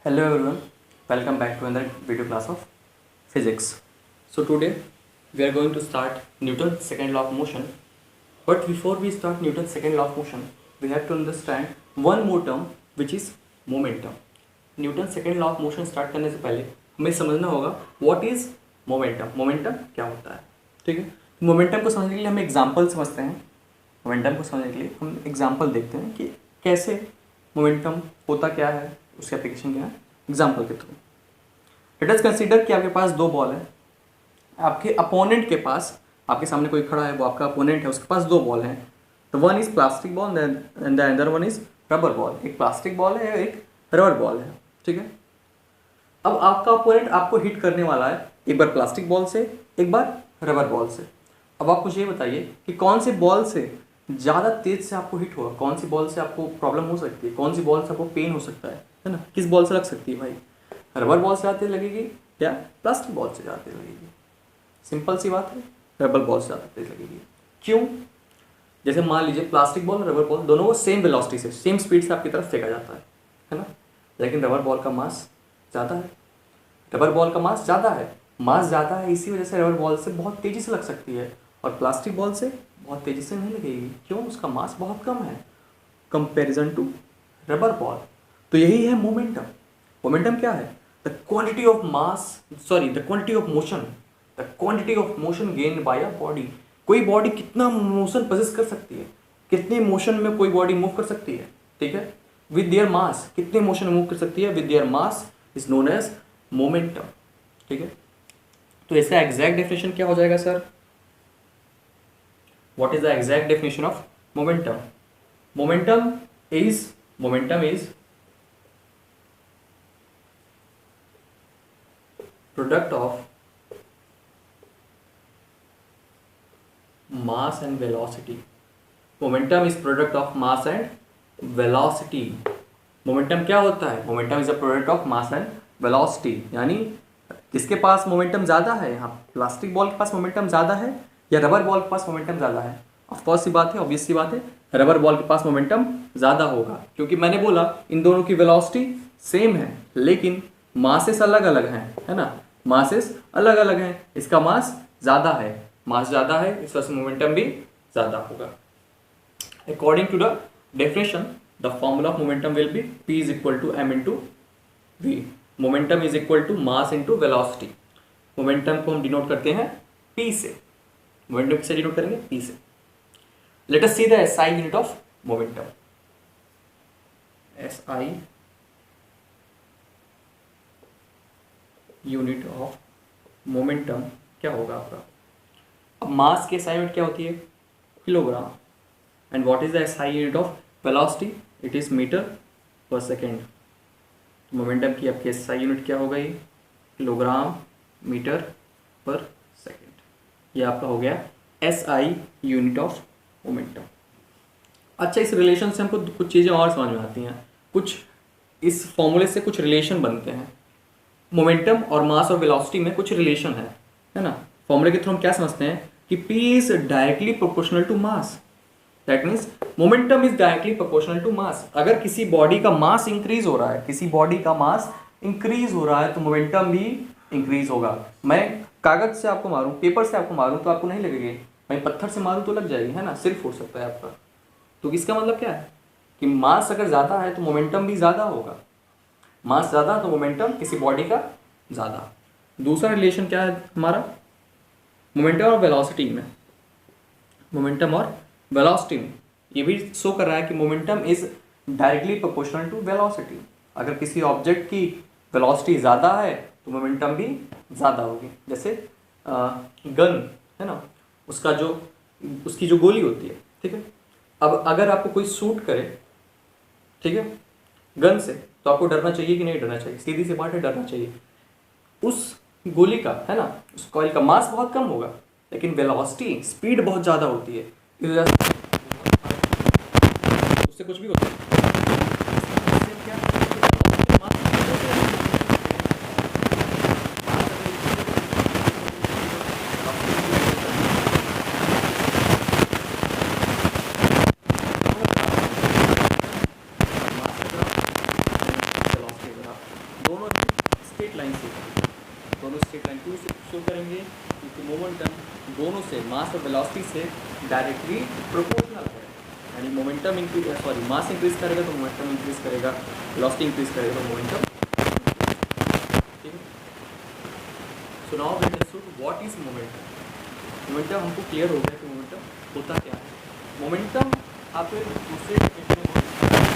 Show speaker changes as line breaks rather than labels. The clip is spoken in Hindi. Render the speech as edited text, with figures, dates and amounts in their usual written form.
Hello everyone, welcome back to another video class of physics. So today we are going to start Newton's second law of motion. But before we start Newton's second law of motion, we have to understand one more term which is momentum. Newton second law of motion start करने से पहले हमें समझना होगा व्हाट इज मोमेंटम. मोमेंटम क्या होता है, ठीक है. मोमेंटम को समझने के लिए हम एग्जांपल समझते हैं. मोमेंटम को समझने के लिए हम एग्जांपल देखते हैं कि कैसे मोमेंटम होता क्या है, उसकी एप्लीकेशन क्या है, एग्जांपल के थ्रू. लेट अस कंसीडर कि आपके पास दो बॉल है. आपके अपोनेंट के पास, आपके सामने कोई खड़ा है, वो आपका अपोनेंट है, उसके पास दो बॉल हैं. The one is plastic ball and the other one is rubber ball. एक प्लास्टिक बॉल है, एक रबर बॉल है, ठीक है. अब आपका अपोनेंट आपको हिट करने वाला है, एक बार प्लास्टिक बॉल से, एक बार रबर बॉल से. अब आप मुझे ये बताइए कि कौन सी बॉल से ज़्यादा तेज से आपको हिट होगा, कौन सी बॉल से आपको प्रॉब्लम हो सकती है, कौन सी बॉल से आपको पेन हो सकता है ना. किस बॉल से लग सकती है भाई, रबर बॉल से ज़्यादा तेज लगेगी या प्लास्टिक बॉल से ज़्यादा तेज लगेगी. सिंपल सी बात है, रबर बॉल से ज़्यादा तेज लगेगी. क्यों? जैसे मान लीजिए प्लास्टिक बॉल और रबर बॉल दोनों को सेम वेलोसिटी से, सेम स्पीड से आपकी तरफ फेंका जाता है ना. लेकिन रबर बॉल का मास ज़्यादा है. रबर बॉल का मास ज़्यादा है, मास ज़्यादा है, इसी वजह से रबर बॉल से बहुत तेज़ी से लग सकती है और प्लास्टिक बॉल से बहुत तेज़ी से नहीं लगेगी. क्यों? उसका मास बहुत कम है कंपैरिजन टू रबर बॉल. तो यही है मोमेंटम. मोमेंटम क्या है? The quantity of mass, sorry the quantity of motion, the quantity of motion gained by a body. कोई बॉडी कितना मोशन पोजेस कर सकती है, कितने मोशन में कोई बॉडी मूव कर सकती है, ठीक है, विद देयर मास. कितने मोशन मूव कर सकती है with their mass is known as momentum, ठीक है. तो इसका एग्जैक्ट डेफिनेशन क्या हो जाएगा sir? What is the exact definition of momentum? Momentum is product of mass and velocity. Momentum is product of mass and velocity. Momentum क्या होता है? Momentum is a product of mass and velocity. यानी किसके पास मोमेंटम ज़्यादा है? यहाँ प्लास्टिक बॉल के पास मोमेंटम ज़्यादा है या रबर बॉल के पास मोमेंटम ज़्यादा है? ऑफकोर्स सी बात है, ऑब्वियस सी बात है, रबर बॉल के पास मोमेंटम ज़्यादा होगा, क्योंकि मैंने बोला इन दोनों की वेलोसिटी सेम है लेकिन मासेस अलग अलग हैं, है ना. मासेस अलग अलग हैं, इसका मास ज़्यादा है, मास ज़्यादा है, इस वजह से मोमेंटम भी ज़्यादा होगा. According to the definition the formula of momentum will be P is equal to m into V. Momentum is equal to mass into velocity. Momentum को हम डिनोट करते हैं P से. मोमेंटम किससे डिनोट करेंगे? P से. Let us see the SI unit of momentum. SI unit of momentum क्या होगा आपका? अब मास की SI यूनिट क्या होती है? Kilogram. And what is the SI unit of velocity? It is metre per second. Momentum की आपकी SI यूनिट क्या हो गई? Kilogram metre per second. ये आपका हो गया SI यूनिट ऑफ मोमेंटम. अच्छा, इस रिलेशन से हमको कुछ चीज़ें और समझ में आती हैं, कुछ इस फॉर्मूले से कुछ रिलेशन बनते हैं. मोमेंटम और मास और वेलोसिटी में कुछ रिलेशन है ना. फॉर्मूले के थ्रू हम क्या समझते हैं कि P is directly proportional to mass. That means momentum is directly proportional to mass. अगर किसी बॉडी का मास इंक्रीज हो रहा है, किसी बॉडी का मास इंक्रीज हो रहा है तो मोमेंटम भी इंक्रीज होगा. मैं कागज से आपको मारूं, पेपर से आपको मारूं तो आपको नहीं लगेगी, मैं पत्थर से मारूं तो लग जाएगी, है ना, सिर फूट सकता है आपका. तो इसका मतलब क्या है कि मास अगर ज़्यादा है तो मोमेंटम भी ज़्यादा होगा. मास ज़्यादा तो मोमेंटम किसी बॉडी का ज़्यादा. दूसरा रिलेशन क्या है हमारा? मोमेंटम और वेलोसिटी में. मोमेंटम और वेलोसिटी में ये भी शो कर रहा है कि momentum is directly proportional to velocity. अगर किसी ऑब्जेक्ट की वेलोसिटी ज़्यादा है तो मोमेंटम भी ज़्यादा होगी. जैसे गन है ना, उसकी जो गोली होती है, ठीक है. अब अगर आपको कोई शूट करे, ठीक है, गन से, तो आपको डरना चाहिए कि नहीं डरना चाहिए? सीधी सी बात है, डरना चाहिए. उस गोली का, है ना, उस कॉइल का मास बहुत कम होगा लेकिन वेलोसिटी, स्पीड बहुत ज़्यादा होती है, इस वजह से उससे कुछ भी होता है. स्ट्रेट लाइन से, दोनों स्ट्रेट लाइन क्यों शो करेंगे, क्योंकि मोमेंटम दोनों से मास और वेलोसिटी से डायरेक्टली प्रोपोर्शनल है, यानी momentum increase sorry mass increase करेगा तो मोमेंटम इंक्रीज करेगा, वेलोसिटी इंक्रीज करेगा तो मोमेंटम, ठीक है। So now we understood what is momentum. Momentum हमको क्लियर हो गया कि मोमेंटम होता क्या है। मोमेंटम आपको एक दूसरे डेफिनेशन में बहुत